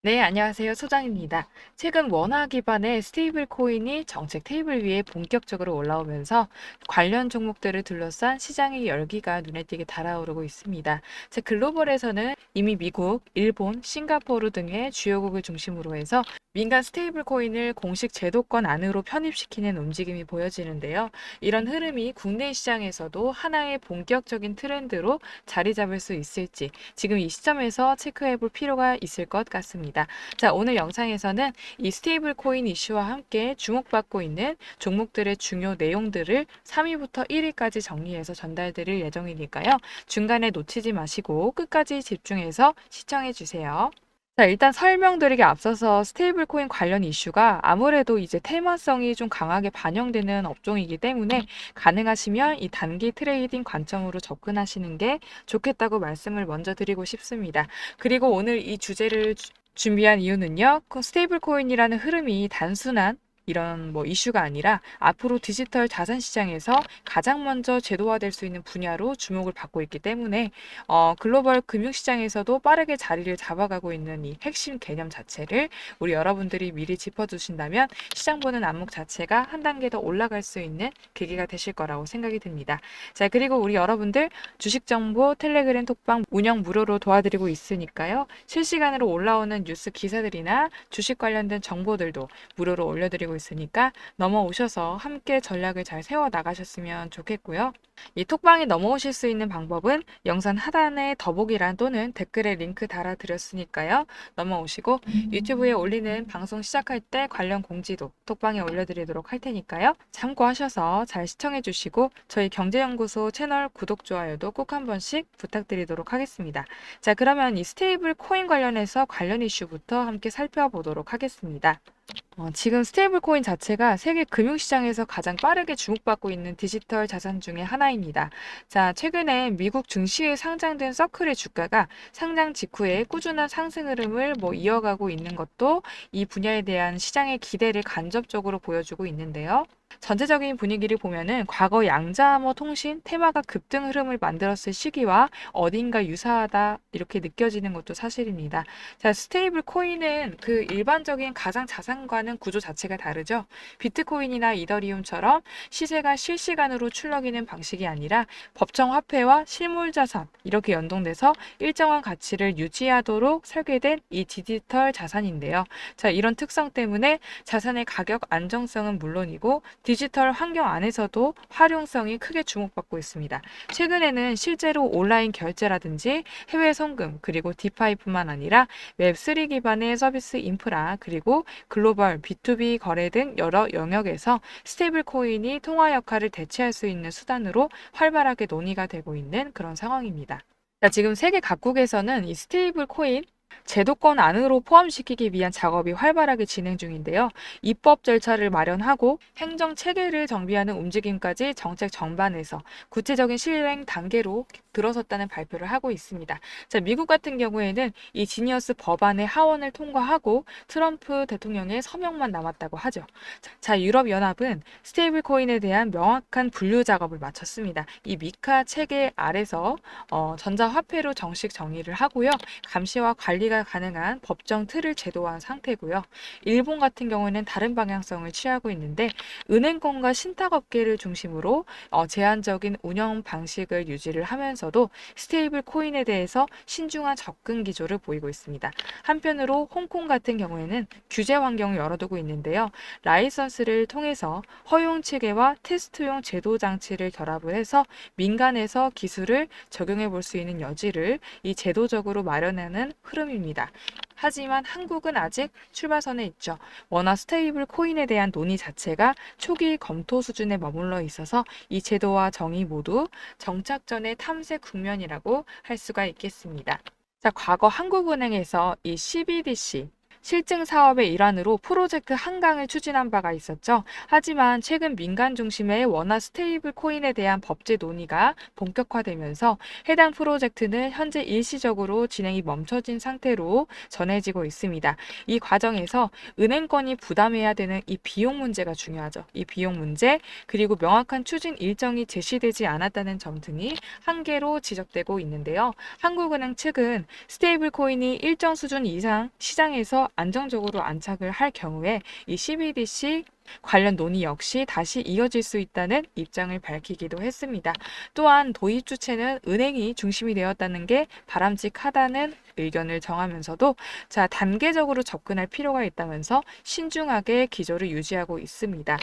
네, 안녕하세요. 소장입니다. 최근 원화 기반의 스테이블 코인이 정책 테이블 위에 본격적으로 올라오면서 관련 종목들을 둘러싼 시장의 열기가 눈에 띄게 달아오르고 있습니다. 글로벌에서는 이미 미국, 일본, 싱가포르 등의 주요국을 중심으로 해서 민간 스테이블 코인을 공식 제도권 안으로 편입시키는 움직임이 보여지는데요. 이런 흐름이 국내 시장에서도 하나의 본격적인 트렌드로 자리 잡을 수 있을지 지금 이 시점에서 체크해 볼 필요가 있을 것 같습니다. 오늘 영상에서는 이 스테이블 코인 이슈와 함께 주목받고 있는 종목들의 중요 내용들을 3위부터 1위까지 정리해서 전달드릴 예정이니까요. 중간에 놓치지 마시고 끝까지 집중해서 시청해 주세요. 일단 설명드리기 앞서서 스테이블 코인 관련 이슈가 아무래도 이제 테마성이 좀 강하게 반영되는 업종이기 때문에 가능하시면 이 단기 트레이딩 관점으로 접근하시는 게 좋겠다고 말씀을 먼저 드리고 싶습니다. 그리고 오늘 이 주제를 준비한 이유는요. 스테이블 코인이라는 흐름이 단순한 이런 이슈가 아니라 앞으로 디지털 자산 시장에서 가장 먼저 제도화될 수 있는 분야로 주목을 받고 있기 때문에 글로벌 금융시장에서도 빠르게 자리를 잡아가고 있는 이 핵심 개념 자체를 우리 여러분들이 미리 짚어주신다면 시장 보는 안목 자체가 한 단계 더 올라갈 수 있는 계기가 되실 거라고 생각이 듭니다. 그리고 우리 여러분들 주식 정보 텔레그램 톡방 운영 무료로 도와드리고 있으니까요. 실시간으로 올라오는 뉴스 기사들이나 주식 관련된 정보들도 무료로 올려드리고 있으니까 넘어오셔서 함께 전략을 잘 세워 나가셨으면 좋겠고요. 이 톡방에 넘어오실 수 있는 방법은 영상 하단에 더보기란 또는 댓글에 링크 달아드렸으니까요. 넘어오시고 유튜브에 올리는 방송 시작할 때 관련 공지도 톡방에 올려드리도록 할 테니까요. 참고하셔서 잘 시청해 주시고 저희 경제연구소 채널 구독, 좋아요도 꼭 한 번씩 부탁드리도록 하겠습니다. 그러면 이 스테이블 코인 관련해서 관련 이슈부터 함께 살펴보도록 하겠습니다. 지금 스테이블 코인 자체가 세계 금융시장에서 가장 빠르게 주목받고 있는 디지털 자산 중에 하나입니다. 최근에 미국 증시에 상장된 서클의 주가가 상장 직후에 꾸준한 상승 흐름을 이어가고 있는 것도 이 분야에 대한 시장의 기대를 간접적으로 보여주고 있는데요. 전체적인 분위기를 보면은 과거 양자암호 통신 테마가 급등 흐름을 만들었을 시기와 어딘가 유사하다 이렇게 느껴지는 것도 사실입니다. 스테이블 코인은 그 일반적인 가상 자산과는 구조 자체가 다르죠. 비트코인이나 이더리움처럼 시세가 실시간으로 출렁이는 방식이 아니라 법정 화폐와 실물 자산 이렇게 연동돼서 일정한 가치를 유지하도록 설계된 이 디지털 자산인데요. 이런 특성 때문에 자산의 가격 안정성은 물론이고 디지털 환경 안에서도 활용성이 크게 주목받고 있습니다. 최근에는 실제로 온라인 결제라든지 해외 송금 그리고 디파이뿐만 아니라 웹3 기반의 서비스 인프라 그리고 글로벌 B2B 거래 등 여러 영역에서 스테이블 코인이 통화 역할을 대체할 수 있는 수단으로 활발하게 논의가 되고 있는 그런 상황입니다. 지금 세계 각국에서는 이 스테이블 코인 제도권 안으로 포함시키기 위한 작업이 활발하게 진행 중인데요. 입법 절차를 마련하고 행정 체계를 정비하는 움직임까지 정책 전반에서 구체적인 실행 단계로 들어섰다는 발표를 하고 있습니다. 미국 같은 경우에는 이 지니어스 법안의 하원을 통과하고 트럼프 대통령의 서명만 남았다고 하죠. 유럽연합은 스테이블 코인에 대한 명확한 분류 작업을 마쳤습니다. 이 미카 체계 아래서 전자화폐로 정식 정의를 하고요. 감시와 관리가 가능한 법정 틀을 제도화한 상태고요. 일본 같은 경우에는 다른 방향성을 취하고 있는데 은행권과 신탁업계를 중심으로 제한적인 운영 방식을 유지를 하면서도 스테이블 코인에 대해서 신중한 접근 기조를 보이고 있습니다. 한편으로 홍콩 같은 경우에는 규제 환경을 열어두고 있는데요. 라이선스를 통해서 허용 체계와 테스트용 제도 장치를 결합을 해서 민간에서 기술을 적용해 볼 수 있는 여지를 이 제도적으로 마련하는 흐름입니다. 하지만 한국은 아직 출발선에 있죠. 워낙 스테이블 코인에 대한 논의 자체가 초기 검토 수준에 머물러 있어서 이 제도와 정의 모두 정착 전의 탐색 국면이라고 할 수가 있겠습니다. 과거 한국은행에서 이 CBDC 실증 사업의 일환으로 프로젝트 한강을 추진한 바가 있었죠. 하지만 최근 민간 중심의 원화 스테이블 코인에 대한 법제 논의가 본격화되면서 해당 프로젝트는 현재 일시적으로 진행이 멈춰진 상태로 전해지고 있습니다. 이 과정에서 은행권이 부담해야 되는 이 비용 문제가 중요하죠. 이 비용 문제, 그리고 명확한 추진 일정이 제시되지 않았다는 점 등이 한계로 지적되고 있는데요. 한국은행 측은 스테이블 코인이 일정 수준 이상 시장에서 안정적으로 안착을 할 경우에 이 CBDC 관련 논의 역시 다시 이어질 수 있다는 입장을 밝히기도 했습니다. 또한 도입 주체는 은행이 중심이 되었다는 게 바람직하다는 의견을 정하면서도 단계적으로 접근할 필요가 있다면서 신중하게 기조를 유지하고 있습니다.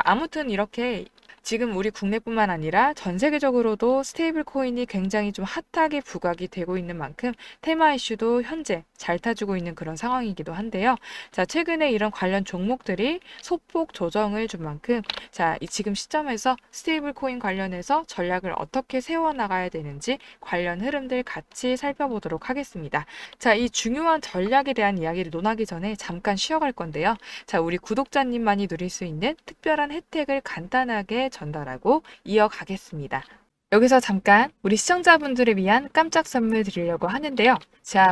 아무튼 이렇게 지금 우리 국내뿐만 아니라 전 세계적으로도 스테이블 코인이 굉장히 좀 핫하게 부각이 되고 있는 만큼 테마 이슈도 현재 잘 타주고 있는 그런 상황이기도 한데요. 최근에 이런 관련 종목들이 소폭 조정을 준 만큼 이 지금 시점에서 스테이블 코인 관련해서 전략을 어떻게 세워나가야 되는지 관련 흐름들 같이 살펴보도록 하겠습니다. 이 중요한 전략에 대한 이야기를 논하기 전에 잠깐 쉬어갈 건데요. 우리 구독자님만이 누릴 수 있는 특별한 혜택을 간단하게 전달하고 이어가겠습니다. 여기서 잠깐 우리 시청자분들을 위한 깜짝 선물 드리려고 하는데요.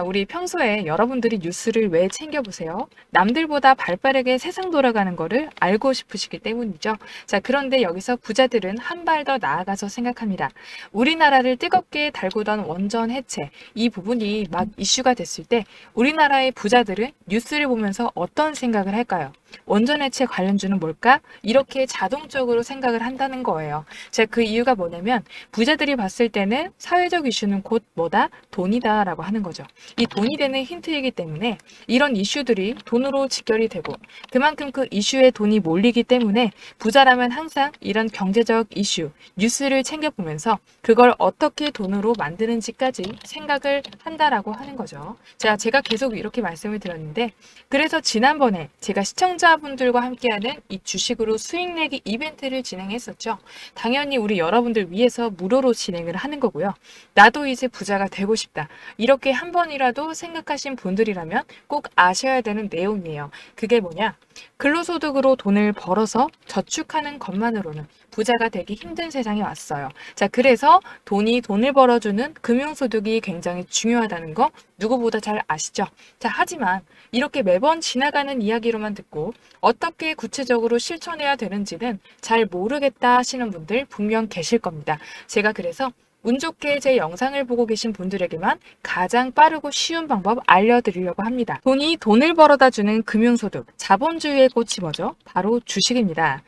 우리 평소에 여러분들이 뉴스를 왜 챙겨보세요? 남들보다 발빠르게 세상 돌아가는 거를 알고 싶으시기 때문이죠. 그런데 여기서 부자들은 한 발 더 나아가서 생각합니다. 우리나라를 뜨겁게 달구던 원전 해체, 이 부분이 막 이슈가 됐을 때 우리나라의 부자들은 뉴스를 보면서 어떤 생각을 할까요? 원전 해체 관련주는 뭘까? 이렇게 자동적으로 생각을 한다는 거예요. 그 이유가 뭐냐면 부자들이 봤을 때는 사회적 이슈는 곧 뭐다? 돈이다 라고 하는 거죠. 이 돈이 되는 힌트이기 때문에 이런 이슈들이 돈으로 직결이 되고 그만큼 그 이슈에 돈이 몰리기 때문에 부자라면 항상 이런 경제적 이슈, 뉴스를 챙겨보면서 그걸 어떻게 돈으로 만드는지까지 생각을 한다라고 하는 거죠. 제가 계속 이렇게 말씀을 드렸는데 그래서 지난번에 제가 시청자분들과 함께하는 이 주식으로 수익 내기 이벤트를 진행했었죠. 당연히 우리 여러분들 위해서 무료로 진행을 하는 거고요. 나도 이제 부자가 되고 싶다. 이렇게 한 번이라도 생각하신 분들이라면 꼭 아셔야 되는 내용이에요. 그게 뭐냐? 근로소득으로 돈을 벌어서 저축하는 것만으로는 부자가 되기 힘든 세상이 왔어요. 그래서 돈을 벌어주는 금융소득이 굉장히 중요하다는 거 누구보다 잘 아시죠? 하지만 이렇게 매번 지나가는 이야기로만 듣고 어떻게 구체적으로 실천해야 되는지는 잘 모르겠다 하시는 분들 분명 계실 겁니다. 제가 그래서 운 좋게 제 영상을 보고 계신 분들에게만 가장 빠르고 쉬운 방법 알려드리려고 합니다. 돈을 벌어다 주는 금융소득, 자본주의의 꽃이 뭐죠? 바로 주식입니다.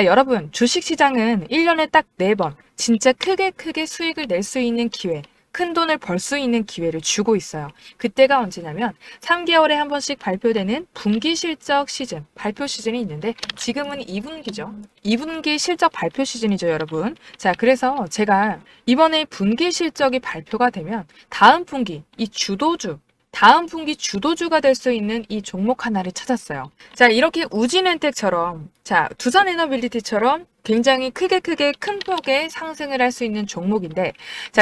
여러분, 주식시장은 1년에 딱 4번 진짜 크게 수익을 낼 수 있는 기회, 큰 돈을 벌 수 있는 기회를 주고 있어요. 그때가 언제냐면 3개월에 한 번씩 발표되는 분기 실적 시즌, 발표 시즌이 있는데 지금은 2분기죠. 2분기 실적 발표 시즌이죠, 여러분. 그래서 제가 이번에 분기 실적이 발표가 되면 다음 분기 주도주가 될 수 있는 이 종목 하나를 찾았어요. 이렇게 우진엔텍처럼, 두산에너빌리티처럼 굉장히 크게 큰 폭의 상승을 할 수 있는 종목인데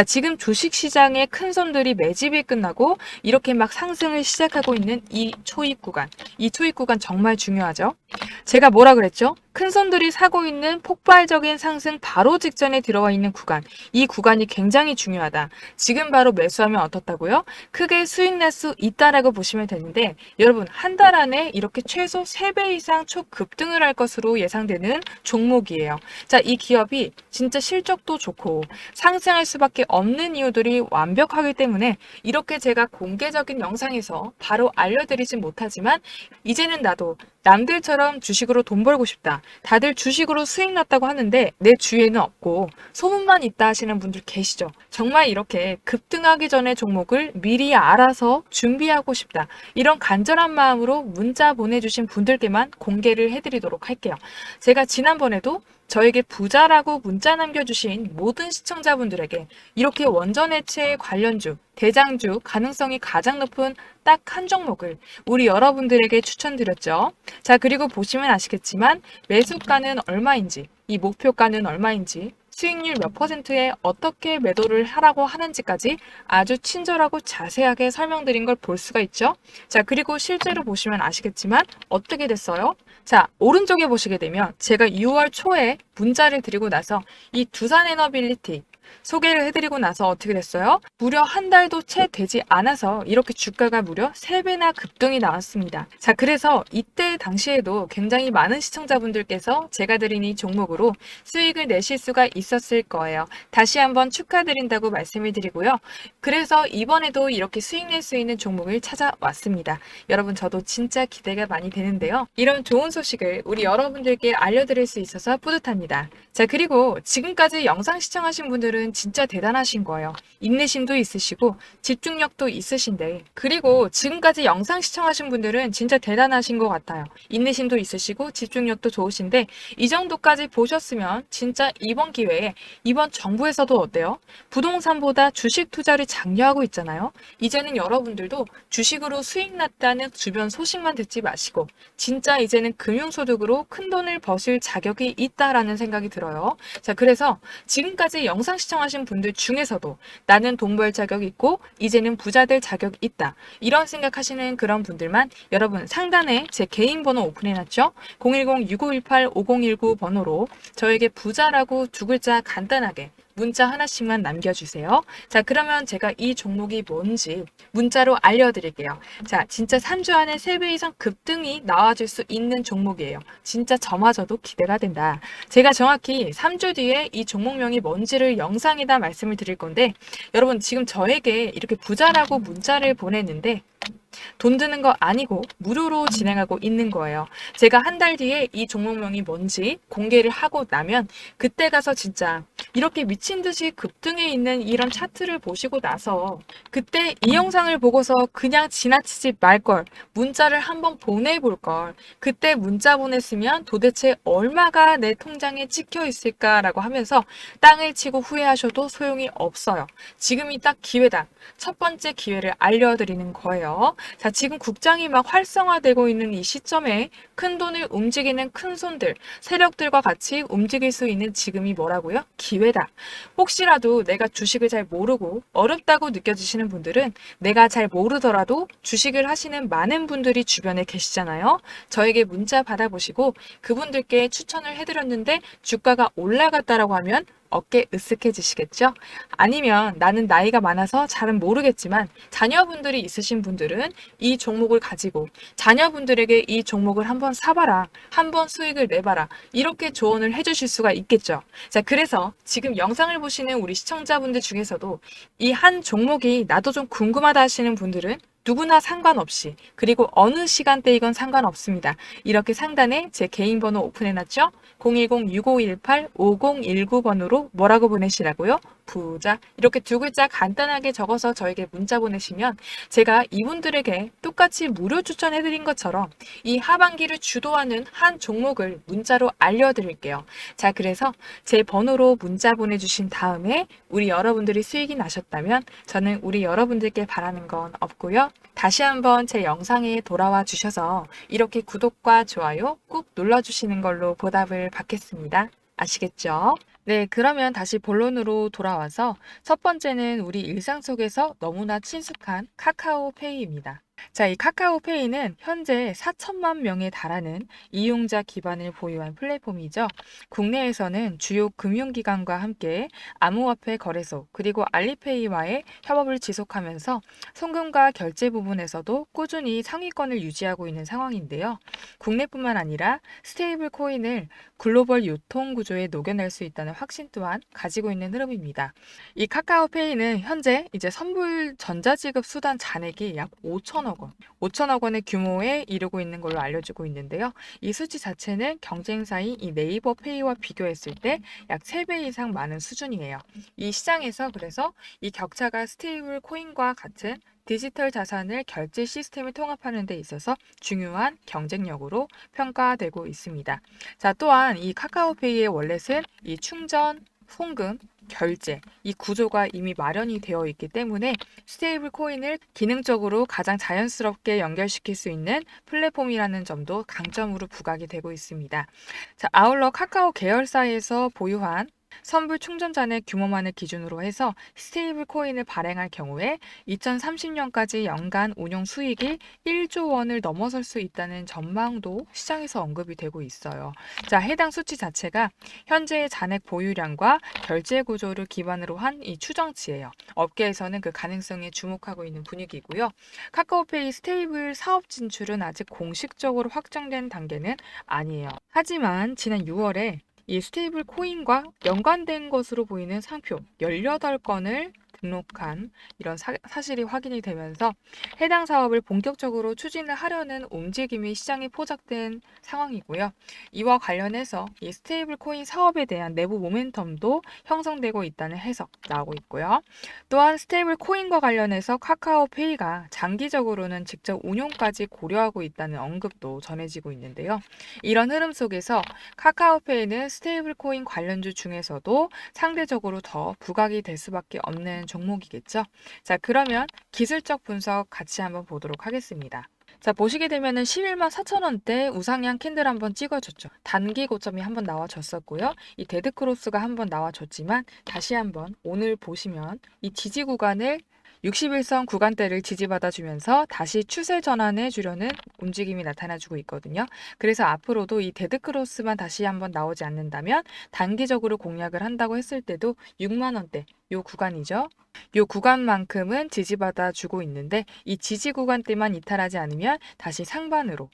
지금 주식시장의 큰 손들이 매집이 끝나고 이렇게 막 상승을 시작하고 있는 이 초입 구간 정말 중요하죠. 제가 뭐라 그랬죠? 큰 손들이 사고 있는 폭발적인 상승 바로 직전에 들어와 있는 구간, 이 구간이 굉장히 중요하다. 지금 바로 매수하면 어떻다고요? 크게 수익 낼 수 있다라고 보시면 되는데 여러분, 한 달 안에 이렇게 최소 3배 이상 초급등을 할 것으로 예상되는 종목이에요. 이 기업이 진짜 실적도 좋고 상승할 수밖에 없는 이유들이 완벽하기 때문에 이렇게 제가 공개적인 영상에서 바로 알려드리진 못하지만 이제는 나도 남들처럼 주식으로 돈 벌고 싶다. 다들 주식으로 수익 났다고 하는데 내 주위에는 없고 소문만 있다 하시는 분들 계시죠. 정말 이렇게 급등하기 전에 종목을 미리 알아서 준비하고 싶다. 이런 간절한 마음으로 문자 보내주신 분들께만 공개를 해드리도록 할게요. 제가 지난번에도 저에게 부자라고 문자 남겨주신 모든 시청자분들에게 이렇게 원전 해체 관련주, 대장주 가능성이 가장 높은 딱 한 종목을 우리 여러분들에게 추천드렸죠. 그리고 보시면 아시겠지만 매수가는 얼마인지, 이 목표가는 얼마인지 수익률 몇 퍼센트에 어떻게 매도를 하라고 하는지까지 아주 친절하고 자세하게 설명드린 걸 볼 수가 있죠. 자, 그리고 실제로 보시면 아시겠지만 어떻게 됐어요? 자, 오른쪽에 보시게 되면 제가 6월 초에 문자를 드리고 나서 이 두산 에너빌리티 소개를 해드리고 나서 어떻게 됐어요? 무려 한 달도 채 되지 않아서 이렇게 주가가 무려 3배나 급등이 나왔습니다. 자, 그래서 이때 당시에도 굉장히 많은 시청자분들께서 제가 드린 이 종목으로 수익을 내실 수가 있었을 거예요. 다시 한번 축하드린다고 말씀을 드리고요. 그래서 이번에도 이렇게 수익 낼 수 있는 종목을 찾아왔습니다. 여러분, 저도 진짜 기대가 많이 되는데요. 이런 좋은 소식을 우리 여러분들께 알려드릴 수 있어서 뿌듯합니다. 자, 그리고 지금까지 영상 시청하신 분들은 진짜 대단하신 거예요. 인내심도 있으시고 집중력도 있으신데, 그리고 지금까지 영상 시청하신 분들은 진짜 대단하신 것 같아요. 인내심도 있으시고 집중력도 좋으신데 이 정도까지 보셨으면 진짜 이번 기회에 이번 정부에서도 어때요? 부동산보다 주식 투자를 장려하고 있잖아요. 이제는 여러분들도 주식으로 수익 났다는 주변 소식만 듣지 마시고 진짜 이제는 금융소득으로 큰 돈을 버실 자격이 있다라는 생각이 들어요. 자, 그래서 지금까지 영상 시청하신 분들 중에서도 나는 돈 벌 자격 있고 이제는 부자 될 자격 있다, 이런 생각하시는 그런 분들만 여러분 상단에 제 개인 번호 오픈해놨죠? 010-6518-5019 번호로 저에게 부자라고 두 글자 간단하게 문자 하나씩만 남겨주세요. 자, 그러면 제가 이 종목이 뭔지 문자로 알려드릴게요. 자, 진짜 3주 안에 3배 이상 급등이 나와줄 수 있는 종목이에요. 진짜 저마저도 기대가 된다. 제가 정확히 3주 뒤에 이 종목명이 뭔지를 영상에다 말씀을 드릴 건데, 여러분 지금 저에게 이렇게 부자라고 문자를 보냈는데 돈 드는 거 아니고 무료로 진행하고 있는 거예요. 제가 한 달 뒤에 이 종목명이 뭔지 공개를 하고 나면 그때 가서 진짜 이렇게 미친 듯이 급등해 있는 이런 차트를 보시고 나서 그때 이 영상을 보고서 그냥 지나치지 말 걸, 문자를 한번 보내볼 걸, 그때 문자 보냈으면 도대체 얼마가 내 통장에 찍혀 있을까라고 하면서 땅을 치고 후회하셔도 소용이 없어요. 지금이 딱 기회다. 첫 번째 기회를 알려드리는 거예요. 자, 지금 국장이 막 활성화되고 있는 이 시점에 큰 돈을 움직이는 큰 손들, 세력들과 같이 움직일 수 있는 지금이 뭐라고요? 기회다. 혹시라도 내가 주식을 잘 모르고 어렵다고 느껴지시는 분들은, 내가 잘 모르더라도 주식을 하시는 많은 분들이 주변에 계시잖아요. 저에게 문자 받아보시고 그분들께 추천을 해드렸는데 주가가 올라갔다라고 하면 어깨 으쓱해지시겠죠? 아니면 나는 나이가 많아서 잘은 모르겠지만 자녀분들이 있으신 분들은 이 종목을 가지고 자녀분들에게 이 종목을 한번 사봐라, 한번 수익을 내봐라, 이렇게 조언을 해주실 수가 있겠죠. 자, 그래서 지금 영상을 보시는 우리 시청자분들 중에서도 이 한 종목이 나도 좀 궁금하다 하시는 분들은 누구나 상관없이, 그리고 어느 시간대이건 상관없습니다. 이렇게 상단에 제 개인 번호 오픈해놨죠? 010-6518-5019 번호로 뭐라고 보내시라고요? 부자. 이렇게 두 글자 간단하게 적어서 저에게 문자 보내시면 제가 이분들에게 똑같이 무료 추천해드린 것처럼 이 하반기를 주도하는 한 종목을 문자로 알려드릴게요. 자, 그래서 제 번호로 문자 보내주신 다음에 우리 여러분들이 수익이 나셨다면 저는 우리 여러분들께 바라는 건 없고요. 다시 한번 제 영상에 돌아와 주셔서 이렇게 구독과 좋아요 꾹 눌러주시는 걸로 보답을 받겠습니다. 아시겠죠? 네, 그러면 다시 본론으로 돌아와서 첫 번째는 우리 일상 속에서 너무나 친숙한 카카오페이입니다. 자, 이 카카오페이는 현재 4천만 명에 달하는 이용자 기반을 보유한 플랫폼이죠. 국내에서는 주요 금융기관과 함께 암호화폐 거래소 그리고 알리페이와의 협업을 지속하면서 송금과 결제 부분에서도 꾸준히 상위권을 유지하고 있는 상황인데요. 국내뿐만 아니라 스테이블 코인을 글로벌 유통 구조에 녹여낼 수 있다는 확신 또한 가지고 있는 흐름입니다. 이 카카오페이는 현재 이제 선불 전자지급 수단 잔액이 약 5천억 원, 5천억 원의 규모에 이르고 있는 걸로 알려지고 있는데요. 이 수치 자체는 경쟁사인 이 네이버 페이와 비교했을 때 약 3배 이상 많은 수준이에요. 이 시장에서 그래서 이 격차가 스테이블 코인과 같은 디지털 자산을 결제 시스템을 통합하는 데 있어서 중요한 경쟁력으로 평가되고 있습니다. 자, 또한 이 카카오페이의 월렛은 이 충전, 송금, 결제, 이 구조가 이미 마련이 되어 있기 때문에 스테이블 코인을 기능적으로 가장 자연스럽게 연결시킬 수 있는 플랫폼이라는 점도 강점으로 부각이 되고 있습니다. 자, 아울러 카카오 계열사에서 보유한 선불 충전잔의 규모만을 기준으로 해서 스테이블 코인을 발행할 경우에 2030년까지 연간 운용 수익이 1조 원을 넘어설 수 있다는 전망도 시장에서 언급이 되고 있어요. 자, 해당 수치 자체가 현재의 잔액 보유량과 결제 구조를 기반으로 한 이 추정치예요. 업계에서는 그 가능성에 주목하고 있는 분위기고요. 카카오페이 스테이블 사업 진출은 아직 공식적으로 확정된 단계는 아니에요. 하지만 지난 6월에 이 스테이블 코인과 연관된 것으로 보이는 상표 18건을 등록한 이런 사실이 확인이 되면서 해당 사업을 본격적으로 추진을 하려는 움직임이 시장에 포착된 상황이고요. 이와 관련해서 이 스테이블 코인 사업에 대한 내부 모멘텀도 형성되고 있다는 해석 나오고 있고요. 또한 스테이블 코인과 관련해서 카카오페이가 장기적으로는 직접 운용까지 고려하고 있다는 언급도 전해지고 있는데요. 이런 흐름 속에서 카카오페이는 스테이블 코인 관련주 중에서도 상대적으로 더 부각이 될 수밖에 없는 종목이겠죠. 자, 그러면 기술적 분석 같이 한번 보도록 하겠습니다. 자, 보시게 되면은 11만 4천 원대 우상향 캔들 한번 찍어줬죠. 단기 고점이 한번 나와줬었고요. 이 데드크로스가 한번 나와줬지만 다시 한번 오늘 보시면 이 지지 구간을 61선 구간대를 지지받아주면서 다시 추세 전환해 주려는 움직임이 나타나주고 있거든요. 그래서 앞으로도 이 데드크로스만 다시 한번 나오지 않는다면 단기적으로 공략을 한다고 했을 때도 6만 원대 요 구간이죠. 요 구간만큼은 지지받아 주고 있는데 이 지지 구간대만 이탈하지 않으면 다시 상반으로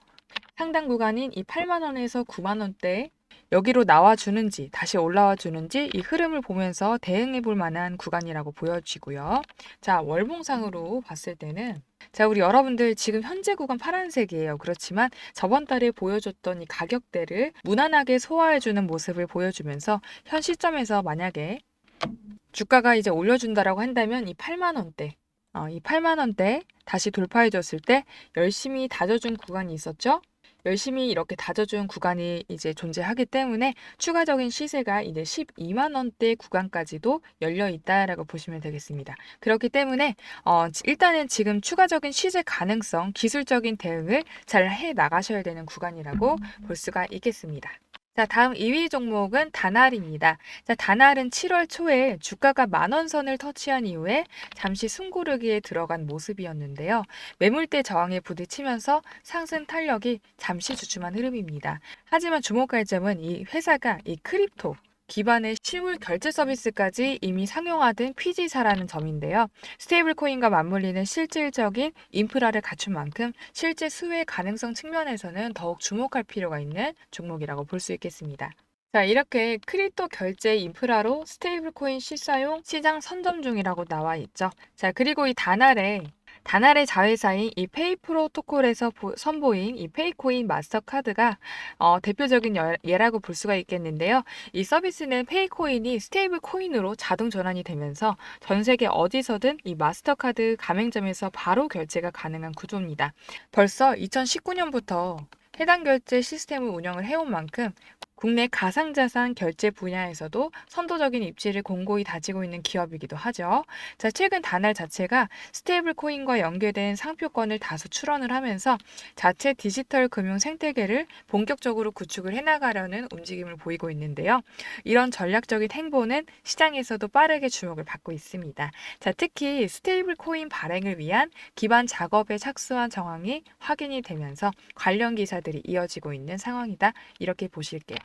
상단 구간인 이 8만 원에서 9만 원대 여기로 나와주는지 다시 올라와 주는지 이 흐름을 보면서 대응해 볼 만한 구간이라고 보여지고요. 자, 월봉상으로 봤을 때는 자, 우리 여러분들 지금 현재 구간 파란색이에요. 그렇지만 저번 달에 보여줬던 이 가격대를 무난하게 소화해주는 모습을 보여주면서 현 시점에서 만약에 주가가 이제 올려준다라고 한다면 이 8만 원대, 이 8만 원대 다시 돌파해줬을 때 열심히 다져준 구간이 있었죠? 열심히 이렇게 다져준 구간이 이제 존재하기 때문에 추가적인 시세가 이제 12만 원대 구간까지도 열려 있다라고 보시면 되겠습니다. 그렇기 때문에 일단은 지금 추가적인 시세 가능성, 기술적인 대응을 잘 해 나가셔야 되는 구간이라고 볼 수가 있겠습니다. 자, 다음 2위 종목은 다날입니다. 자, 다날은 7월 초에 주가가 10,000원 선을 터치한 이후에 잠시 숨고르기에 들어간 모습이었는데요. 매물대 저항에 부딪히면서 상승 탄력이 잠시 주춤한 흐름입니다. 하지만 주목할 점은 이 회사가 이 크립토 기반의 실물 결제 서비스까지 이미 상용화된 피지사라는 점인데요. 스테이블 코인과 맞물리는 실질적인 인프라를 갖춘 만큼 실제 수혜 가능성 측면에서는 더욱 주목할 필요가 있는 종목이라고 볼 수 있겠습니다. 자, 이렇게 크립토 결제 인프라로 스테이블 코인 실사용 시장 선점 중이라고 나와 있죠. 자, 그리고 이 다날의 자회사인 이 페이프로토콜에서 선보인 이 페이코인 마스터카드가 대표적인 예라고 볼 수가 있겠는데요. 이 서비스는 페이코인이 스테이블 코인으로 자동 전환이 되면서 전 세계 어디서든 이 마스터카드 가맹점에서 바로 결제가 가능한 구조입니다. 벌써 2019년부터 해당 결제 시스템을 운영을 해온 만큼 국내 가상자산 결제 분야에서도 선도적인 입지를 공고히 다지고 있는 기업이기도 하죠. 자, 최근 다날 자체가 스테이블 코인과 연계된 상표권을 다수 출원을 하면서 자체 디지털 금융 생태계를 본격적으로 구축을 해나가려는 움직임을 보이고 있는데요. 이런 전략적인 행보는 시장에서도 빠르게 주목을 받고 있습니다. 자, 특히 스테이블 코인 발행을 위한 기반 작업에 착수한 정황이 확인이 되면서 관련 기사들이 이어지고 있는 상황이다. 이렇게 보실게요.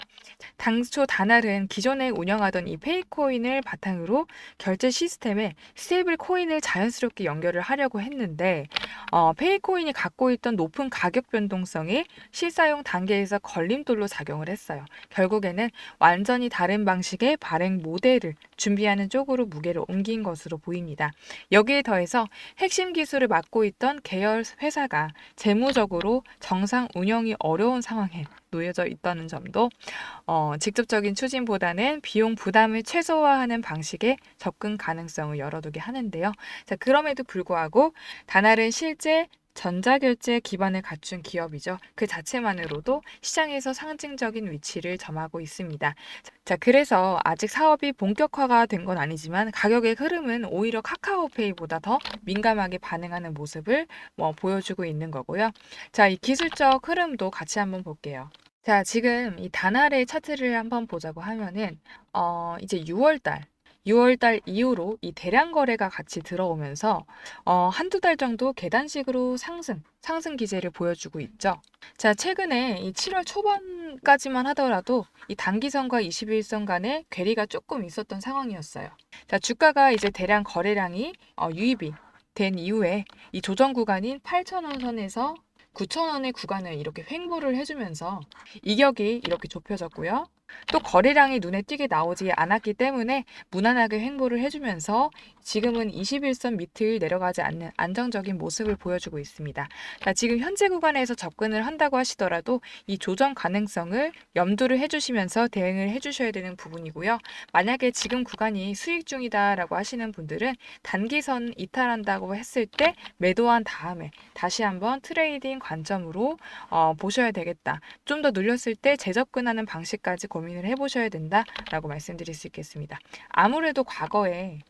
당초 다날은 기존에 운영하던 이 페이코인을 바탕으로 결제 시스템에 스테이블 코인을 자연스럽게 연결을 하려고 했는데 페이코인이 갖고 있던 높은 가격 변동성이 실사용 단계에서 걸림돌로 작용을 했어요. 결국에는 완전히 다른 방식의 발행 모델을 준비하는 쪽으로 무게를 옮긴 것으로 보입니다. 여기에 더해서 핵심 기술을 맡고 있던 계열 회사가 재무적으로 정상 운영이 어려운 상황에 놓여져 있다는 점도 직접적인 추진보다는 비용 부담을 최소화하는 방식의 접근 가능성을 열어두게 하는데요. 자, 그럼에도 불구하고 다날은 실제 전자결제 기반을 갖춘 기업이죠. 그 자체만으로도 시장에서 상징적인 위치를 점하고 있습니다. 자, 그래서 아직 사업이 본격화가 된 건 아니지만 가격의 흐름은 오히려 카카오페이보다 더 민감하게 반응하는 모습을 보여주고 있는 거고요. 자, 이 기술적 흐름도 같이 한번 볼게요. 자, 지금 이 단알의 차트를 한번 보자고 하면은, 이제 6월 달 이후로 이 대량 거래가 같이 들어오면서, 한두 달 정도 계단식으로 상승 기제를 보여주고 있죠. 자, 최근에 이 7월 초반까지만 하더라도 이 단기선과 21선 간의 괴리가 조금 있었던 상황이었어요. 자, 주가가 이제 대량 거래량이 유입이 된 이후에 이 조정 구간인 8,000원 선에서 9,000원의 구간을 이렇게 횡보를 해주면서 이격이 이렇게 좁혀졌고요. 또 거래량이 눈에 띄게 나오지 않았기 때문에 무난하게 횡보를 해주면서 지금은 21선 밑을 내려가지 않는 안정적인 모습을 보여주고 있습니다. 자, 지금 현재 구간에서 접근을 한다고 하시더라도 이 조정 가능성을 염두를 해주시면서 대응을 해주셔야 되는 부분이고요. 만약에 지금 구간이 수익 중이다라고 하시는 분들은 단기선 이탈한다고 했을 때 매도한 다음에 다시 한번 트레이딩 관점으로 보셔야 되겠다. 좀 더 눌렸을 때 재접근하는 방식까지 고민을 해보셔야 된다라고 말씀드릴 수 있겠습니다. 아무래도 과거에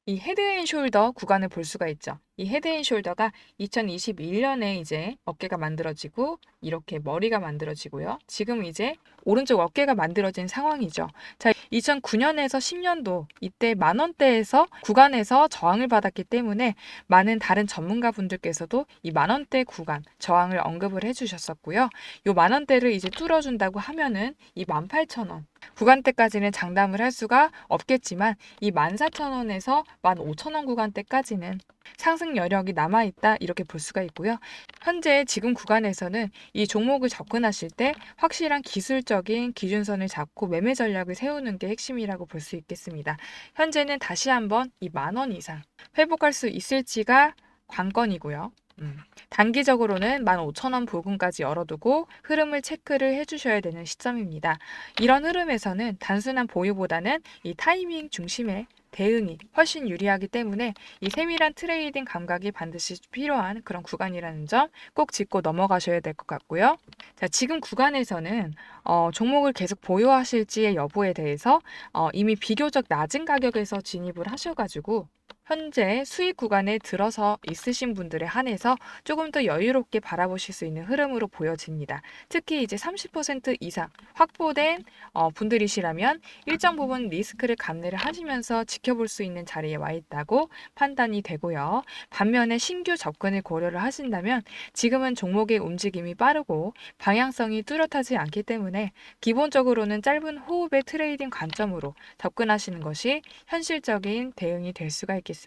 이 헤드앤숄더 구간을 볼 수가 있죠. 이 헤드앤숄더가 2021년에 이제 어깨가 만들어지고 이렇게 머리가 만들어지고요. 지금 이제 오른쪽 어깨가 만들어진 상황이죠. 자, 2009년에서 10년도 이때 만원대에서 구간에서 저항을 받았기 때문에 많은 다른 전문가 분들께서도 이 만원대 구간 저항을 언급을 해주셨었고요. 이 만원대를 이제 뚫어준다고 하면은 이 18,000원 구간대까지는 장담을 할 수가 없겠지만 이 14,000원에서 15,000원 구간대까지는 상승 여력이 남아있다 이렇게 볼 수가 있고요. 현재 지금 구간에서는 이 종목을 접근하실 때 확실한 기술적인 기준선을 잡고 매매 전략을 세우는 게 핵심이라고 볼 수 있겠습니다. 현재는 다시 한번 이 10,000원 이상 회복할 수 있을지가 관건이고요. 단기적으로는 15,000원 부근까지 열어두고 흐름을 체크를 해주셔야 되는 시점입니다. 이런 흐름에서는 단순한 보유보다는 이 타이밍 중심의 대응이 훨씬 유리하기 때문에 이 세밀한 트레이딩 감각이 반드시 필요한 그런 구간이라는 점 꼭 짚고 넘어가셔야 될 것 같고요. 자, 지금 구간에서는 종목을 계속 보유하실지의 여부에 대해서 이미 비교적 낮은 가격에서 진입을 하셔가지고 현재 수익 구간에 들어서 있으신 분들에 한해서 조금 더 여유롭게 바라보실 수 있는 흐름으로 보여집니다. 특히 이제 30% 이상 확보된 분들이시라면 일정 부분 리스크를 감내를 하시면서 지켜볼 수 있는 자리에 와 있다고 판단이 되고요. 반면에 신규 접근을 고려를 하신다면 지금은 종목의 움직임이 빠르고 방향성이 뚜렷하지 않기 때문에 기본적으로는 짧은 호흡의 트레이딩 관점으로 접근하시는 것이 현실적인 대응이 될 수가 있겠습니다.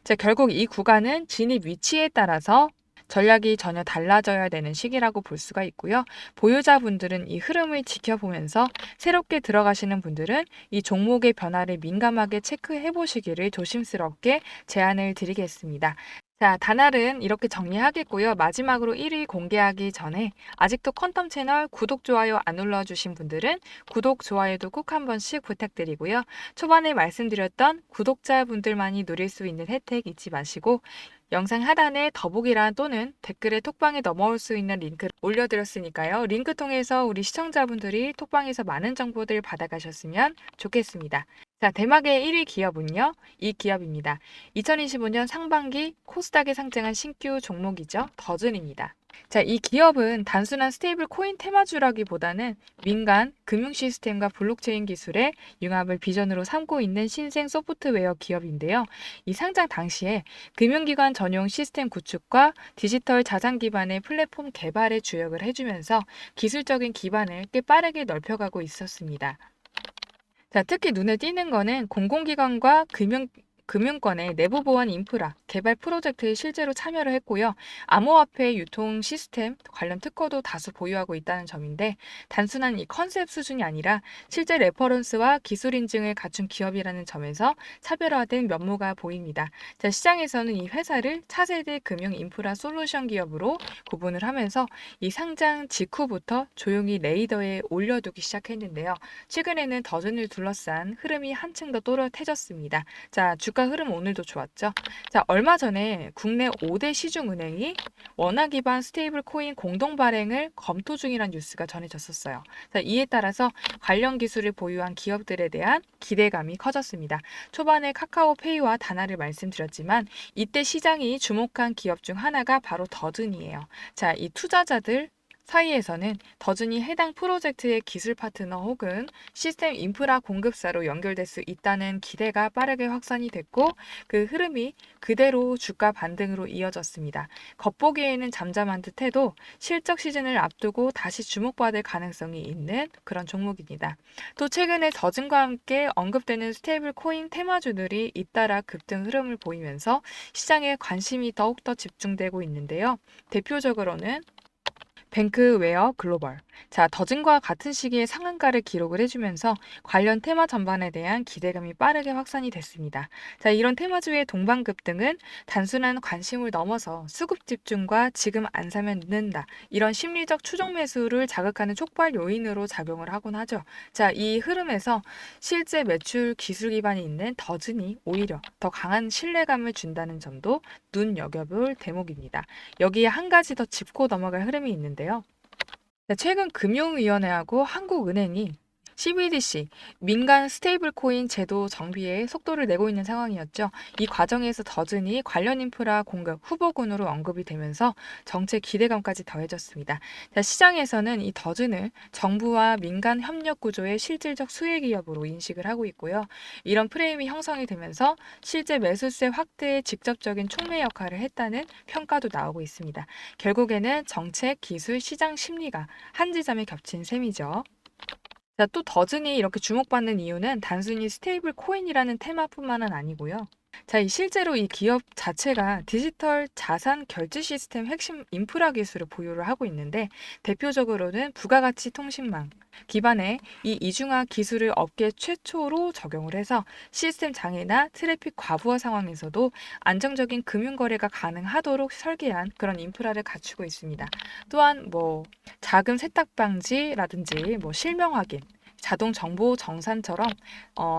자, 결국 이 구간은 진입 위치에 따라서 전략이 전혀 달라져야 되는 시기라고 볼 수가 있고요. 보유자분들은 이 흐름을 지켜보면서 새롭게 들어가시는 분들은 이 종목의 변화를 민감하게 체크해 보시기를 조심스럽게 제안을 드리겠습니다. 자, 단알은 이렇게 정리하겠고요. 마지막으로 1위 공개하기 전에 아직도 퀀텀 채널 구독, 좋아요 안 눌러주신 분들은 구독, 좋아요도 꼭 한 번씩 부탁드리고요. 초반에 말씀드렸던 구독자분들만이 누릴 수 있는 혜택 잊지 마시고 영상 하단에 더보기란 또는 댓글에 톡방에 넘어올 수 있는 링크를 올려드렸으니까요. 링크 통해서 우리 시청자분들이 톡방에서 많은 정보들 받아가셨으면 좋겠습니다. 자, 대망의 1위 기업은요. 이 기업입니다. 2025년 상반기 코스닥에 상장한 신규 종목이죠. 더즌입니다. 자, 이 기업은 단순한 스테이블 코인 테마주라기보다는 민간 금융 시스템과 블록체인 기술의 융합을 비전으로 삼고 있는 신생 소프트웨어 기업인데요. 이 상장 당시에 금융기관 전용 시스템 구축과 디지털 자산 기반의 플랫폼 개발에 주력을 해주면서 기술적인 기반을 꽤 빠르게 넓혀가고 있었습니다. 자, 특히 눈에 띄는 거는 공공기관과 금융권의 내부 보안 인프라 개발 프로젝트에 실제로 참여를 했고요. 암호화폐 유통 시스템 관련 특허도 다수 보유하고 있다는 점인데 단순한 이 컨셉 수준이 아니라 실제 레퍼런스와 기술 인증을 갖춘 기업이라는 점에서 차별화된 면모가 보입니다. 자, 시장에서는 이 회사를 차세대 금융 인프라 솔루션 기업으로 구분을 하면서 이 상장 직후부터 조용히 레이더에 올려두기 시작했는데요. 최근에는 더즌을 둘러싼 흐름이 한층 더 또렷해졌습니다. 자, 주가 흐름 오늘도 좋았죠. 자, 얼마 전에 국내 5대 시중은행이 원화 기반 스테이블 코인 공동 발행을 검토 중이라는 뉴스가 전해졌었어요. 자, 이에 따라서 관련 기술을 보유한 기업들에 대한 기대감이 커졌습니다. 초반에 카카오페이와 다나를 말씀드렸지만 이때 시장이 주목한 기업 중 하나가 바로 더즌이에요. 자, 이 투자자들 사이에서는 더준이 해당 프로젝트의 기술 파트너 혹은 시스템 인프라 공급사로 연결될 수 있다는 기대가 빠르게 확산이 됐고 그 흐름이 그대로 주가 반등으로 이어졌습니다. 겉보기에는 잠잠한 듯해도 실적 시즌을 앞두고 다시 주목받을 가능성이 있는 그런 종목입니다. 또 최근에 더준과 함께 언급되는 스테이블 코인 테마주들이 잇따라 급등 흐름을 보이면서 시장에 관심이 더욱더 집중되고 있는데요. 대표적으로는 뱅크웨어 글로벌. 자, 더진과 같은 시기에 상한가를 기록을 해주면서 관련 테마 전반에 대한 기대감이 빠르게 확산이 됐습니다. 자, 이런 테마주의 동반 급등은 단순한 관심을 넘어서 수급 집중과 지금 안 사면 늦는다. 이런 심리적 추종 매수를 자극하는 촉발 요인으로 작용을 하곤 하죠. 자, 이 흐름에서 실제 매출 기술 기반이 있는 더진이 오히려 더 강한 신뢰감을 준다는 점도 눈여겨볼 대목입니다. 여기에 한 가지 더 짚고 넘어갈 흐름이 있는데요. 최근 금융위원회하고 한국은행이 CBDC, 민간 스테이블 코인 제도 정비에 속도를 내고 있는 상황이었죠. 이 과정에서 더즌이 관련 인프라 공급 후보군으로 언급이 되면서 정책 기대감까지 더해졌습니다. 자, 시장에서는 이 더즌을 정부와 민간 협력 구조의 실질적 수혜 기업으로 인식을 하고 있고요. 이런 프레임이 형성이 되면서 실제 매수세 확대에 직접적인 촉매 역할을 했다는 평가도 나오고 있습니다. 결국에는 정책, 기술, 시장 심리가 한 지점에 겹친 셈이죠. 자, 또 더즌이 이렇게 주목받는 이유는 단순히 스테이블 코인이라는 테마뿐만은 아니고요. 자, 실제로 이 기업 자체가 디지털 자산 결제 시스템 핵심 인프라 기술을 보유를 하고 있는데 대표적으로는 부가가치 통신망 기반의 이 이중화 기술을 업계 최초로 적용을 해서 시스템 장애나 트래픽 과부하 상황에서도 안정적인 금융 거래가 가능하도록 설계한 그런 인프라를 갖추고 있습니다. 또한 자금 세탁 방지라든지 실명 확인 자동 정보 정산처럼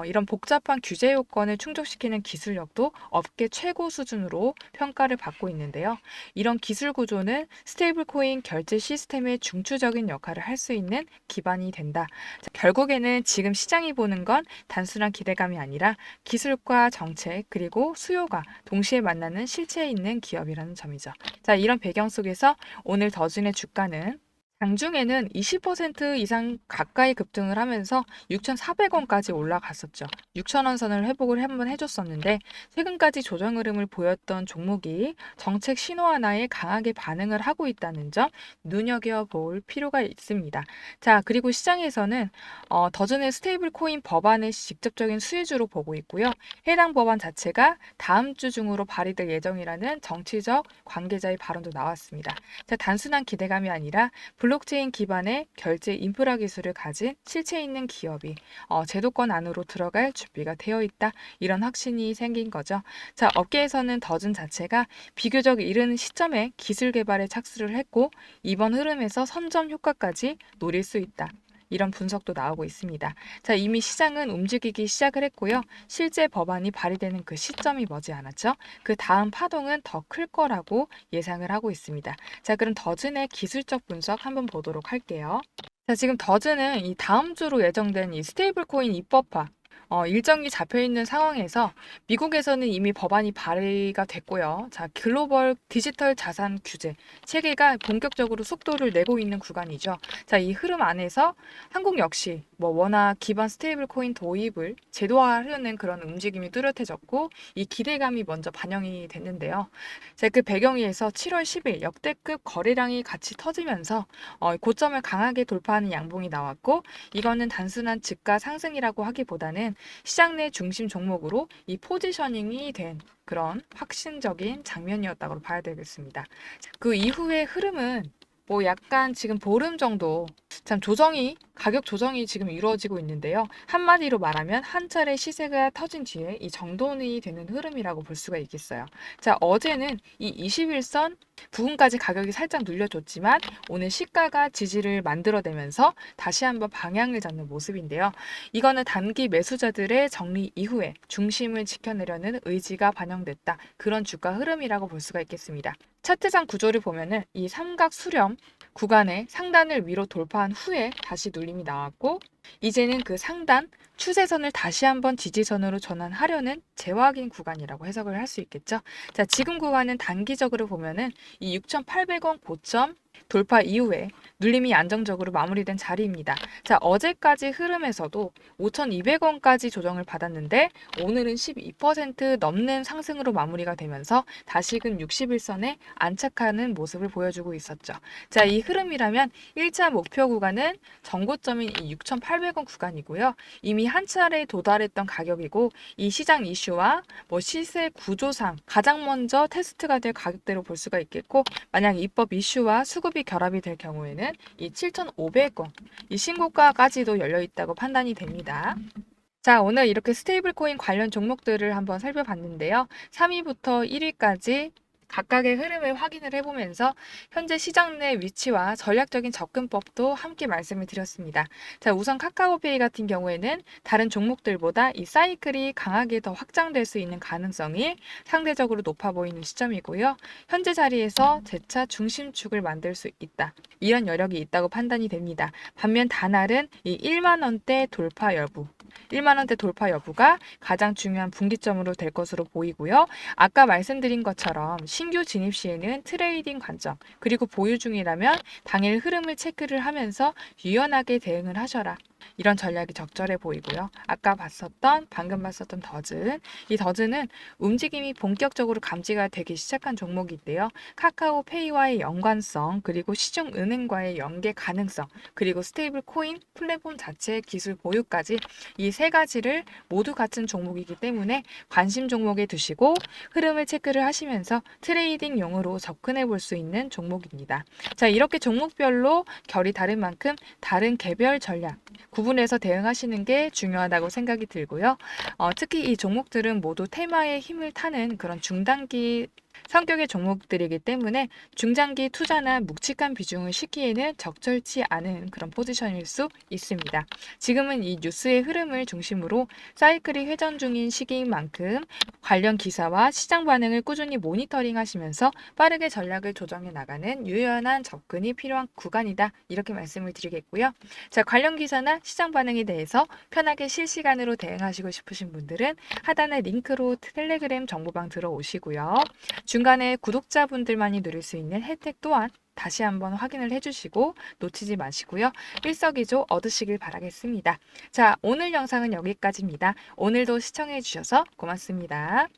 이런 복잡한 규제 요건을 충족시키는 기술력도 업계 최고 수준으로 평가를 받고 있는데요. 이런 기술 구조는 스테이블 코인 결제 시스템의 중추적인 역할을 할 수 있는 기반이 된다. 자, 결국에는 지금 시장이 보는 건 단순한 기대감이 아니라 기술과 정책 그리고 수요가 동시에 만나는 실체에 있는 기업이라는 점이죠. 자, 이런 배경 속에서 오늘 더준의 주가는 장중에는 20% 이상 가까이 급등을 하면서 6,400원까지 올라갔었죠. 6,000원 선을 회복을 한번 해줬었는데 최근까지 조정 흐름을 보였던 종목이 정책 신호 하나에 강하게 반응을 하고 있다는 점 눈여겨볼 필요가 있습니다. 자, 그리고 시장에서는 더즌의 스테이블 코인 법안을 직접적인 수혜주로 보고 있고요. 해당 법안 자체가 다음 주 중으로 발의될 예정이라는 정치적 관계자의 발언도 나왔습니다. 자, 단순한 기대감이 아니라 블록체인 기반의 결제 인프라 기술을 가진 실체 있는 기업이 제도권 안으로 들어갈 준비가 되어 있다. 이런 확신이 생긴 거죠. 자, 업계에서는 더즌 자체가 비교적 이른 시점에 기술 개발에 착수를 했고 이번 흐름에서 선점 효과까지 노릴 수 있다. 이런 분석도 나오고 있습니다. 자, 이미 시장은 움직이기 시작을 했고요. 실제 법안이 발의되는 그 시점이 머지않았죠. 그 다음 파동은 더 클 거라고 예상을 하고 있습니다. 자, 그럼 더즌의 기술적 분석 한번 보도록 할게요. 자, 지금 더즌은 이 다음 주로 예정된 이 스테이블 코인 입법화 일정이 잡혀 있는 상황에서 미국에서는 이미 법안이 발의가 됐고요. 자, 글로벌 디지털 자산 규제 체계가 본격적으로 속도를 내고 있는 구간이죠. 자, 이 흐름 안에서 한국 역시 워낙 기반 스테이블 코인 도입을 제도화하려는 그런 움직임이 뚜렷해졌고 이 기대감이 먼저 반영이 됐는데요. 자, 그 배경 위에서 7월 10일 역대급 거래량이 같이 터지면서 고점을 강하게 돌파하는 양봉이 나왔고 이거는 단순한 주가 상승이라고 하기보다는 시장 내 중심 종목으로 이 포지셔닝이 된 그런 확신적인 장면이었다고 봐야 되겠습니다. 그 이후의 흐름은 약간 지금 보름 정도 참 가격 조정이 지금 이루어지고 있는데요. 한마디로 말하면 한 차례 시세가 터진 뒤에 이 정돈이 되는 흐름이라고 볼 수가 있겠어요. 자, 어제는 이 21선 부근까지 가격이 살짝 눌려줬지만 오늘 시가가 지지를 만들어내면서 다시 한번 방향을 잡는 모습인데요. 이거는 단기 매수자들의 정리 이후에 중심을 지켜내려는 의지가 반영됐다. 그런 주가 흐름이라고 볼 수가 있겠습니다. 차트상 구조를 보면은 이 삼각 수렴 구간의 상단을 위로 돌파한 후에 다시 눌림이 나왔고 이제는 그 상단 추세선을 다시 한번 지지선으로 전환하려는 재확인 구간이라고 해석을 할 수 있겠죠. 자, 지금 구간은 단기적으로 보면은 이 6,800원 고점 돌파 이후에 눌림이 안정적으로 마무리된 자리입니다. 자, 어제까지 흐름에서도 5,200원까지 조정을 받았는데 오늘은 12% 넘는 상승으로 마무리가 되면서 다시금 61선에 안착하는 모습을 보여주고 있었죠. 자, 이 흐름이라면 1차 목표 구간은 전고점인 이 6,800원 구간이고요. 이미 한 차례 도달했던 가격이고 이 시장 이슈와 시세 구조상 가장 먼저 테스트가 될 가격대로 볼 수가 있겠고, 만약 입법 이슈와 수급이 결합이 될 경우에는 이 7,500원 이 신고가까지도 열려 있다고 판단이 됩니다. 자, 오늘 이렇게 스테이블 코인 관련 종목들을 한번 살펴봤는데요. 3위부터 1위까지 각각의 흐름을 확인을 해보면서 현재 시장 내 위치와 전략적인 접근법도 함께 말씀을 드렸습니다. 자, 우선 카카오페이 같은 경우에는 다른 종목들보다 이 사이클이 강하게 더 확장될 수 있는 가능성이 상대적으로 높아 보이는 시점이고요. 현재 자리에서 재차 중심축을 만들 수 있다, 이런 여력이 있다고 판단이 됩니다. 반면 다날은 이 1만 원대 돌파 여부, 1만 원대 돌파 여부가 가장 중요한 분기점으로 될 것으로 보이고요. 아까 말씀드린 것처럼 신규 진입 시에는 트레이딩 관점, 그리고 보유 중이라면 당일 흐름을 체크를 하면서 유연하게 대응을 하셔라, 이런 전략이 적절해 보이고요. 아까 방금 봤었던 더즌, 이 더즌은 움직임이 본격적으로 감지가 되기 시작한 종목인데요. 카카오페이와의 연관성, 그리고 시중은행과의 연계 가능성, 그리고 스테이블 코인 플랫폼 자체의 기술 보유까지 이 세 가지를 모두 갖춘 종목이기 때문에 관심 종목에 두시고 흐름을 체크를 하시면서 트레이딩용으로 접근해 볼 수 있는 종목입니다. 자, 이렇게 종목별로 결이 다른 만큼 다른 개별 전략 구분해서 대응하시는 게 중요하다고 생각이 들고요. 특히 이 종목들은 모두 테마의 힘을 타는 그런 중단기 성격의 종목들이기 때문에 중장기 투자나 묵직한 비중을 싣기에는 적절치 않은 그런 포지션일 수 있습니다. 지금은 이 뉴스의 흐름을 중심으로 사이클이 회전 중인 시기인 만큼 관련 기사와 시장 반응을 꾸준히 모니터링 하시면서 빠르게 전략을 조정해 나가는 유연한 접근이 필요한 구간이다, 이렇게 말씀을 드리겠고요. 자, 관련 기사나 시장 반응에 대해서 편하게 실시간으로 대응하시고 싶으신 분들은 하단의 링크로 텔레그램 정보방 들어오시고요. 중간에 구독자분들만이 누릴 수 있는 혜택 또한 다시 한번 확인을 해주시고 놓치지 마시고요. 일석이조 얻으시길 바라겠습니다. 자, 오늘 영상은 여기까지입니다. 오늘도 시청해 주셔서 고맙습니다.